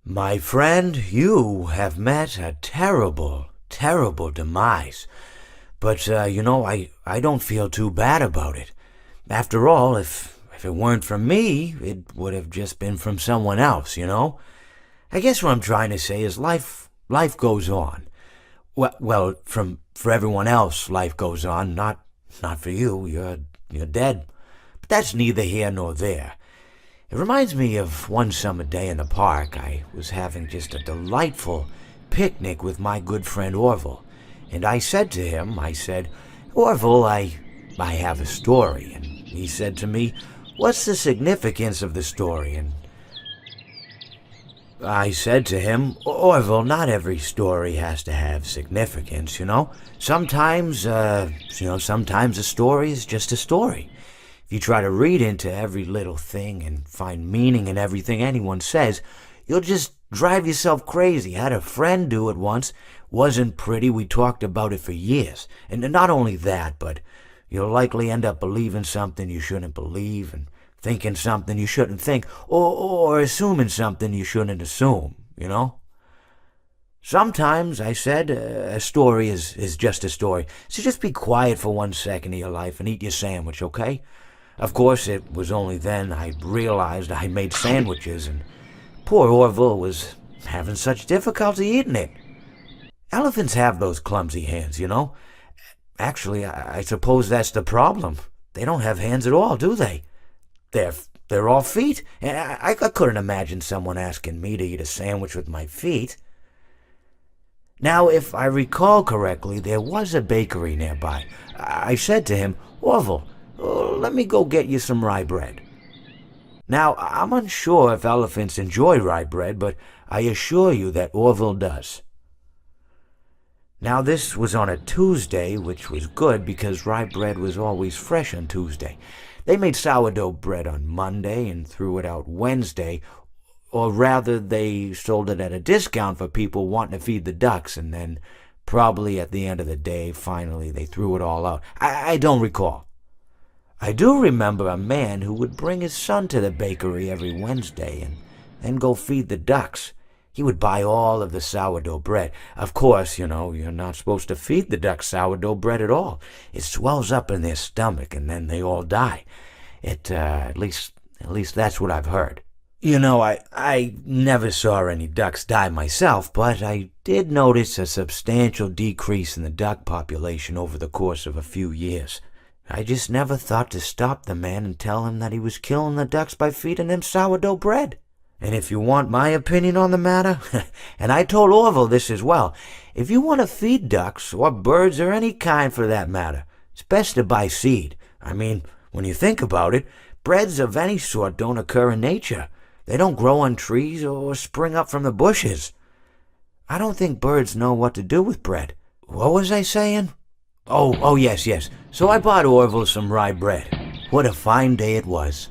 My friend, you have met a terrible, terrible demise. But, I don't feel too bad about it. After all, if it weren't from me, it would have just been from someone else, you know? I guess what I'm trying to say is life goes on. Well, for everyone else, life goes on, not for you. You're dead. But that's neither here nor there. It reminds me of one summer day in the park. I was having just a delightful picnic with my good friend Orville. And I said to him, Orville, I have a story. And he said to me, what's the significance of the story? And I said to him, Orville, not every story has to have significance, you know? Sometimes a story is just a story. If you try to read into every little thing and find meaning in everything anyone says, you'll just drive yourself crazy. I had a friend do it once. Wasn't pretty. We talked about it for years. And not only that, but you'll likely end up believing something you shouldn't believe and thinking something you shouldn't think, or assuming something you shouldn't assume, you know? Sometimes, I said, a story is just a story. So just be quiet for 1 second of your life and eat your sandwich, okay? Of course, it was only then I realized I made sandwiches, and poor Orville was having such difficulty eating it. Elephants have those clumsy hands, you know? Actually, I suppose that's the problem. They don't have hands at all, do they? They're all feet. And I couldn't imagine someone asking me to eat a sandwich with my feet. Now, if I recall correctly, there was a bakery nearby. I said to him, Orville, let me go get you some rye bread. Now, I'm unsure if elephants enjoy rye bread, but I assure you that Orville does. Now, this was on a Tuesday, which was good because rye bread was always fresh on Tuesday. They made sourdough bread on Monday and threw it out Wednesday, or rather, they sold it at a discount for people wanting to feed the ducks, and then probably at the end of the day, finally, they threw it all out. I don't recall. I do remember a man who would bring his son to the bakery every Wednesday and then go feed the ducks. He would buy all of the sourdough bread. Of course, you're not supposed to feed the ducks sourdough bread at all. It swells up in their stomach and then they all die. At least that's what I've heard. I never saw any ducks die myself, but I did notice a substantial decrease in the duck population over the course of a few years. I just never thought to stop the man and tell him that he was killing the ducks by feeding them sourdough bread. And if you want my opinion on the matter, and I told Orville this as well, if you want to feed ducks, or birds, or any kind for that matter, it's best to buy seed. I mean, when you think about it, breads of any sort don't occur in nature. They don't grow on trees or spring up from the bushes. I don't think birds know what to do with bread. What was I saying? Oh, yes. So I bought Orville some rye bread. What a fine day it was.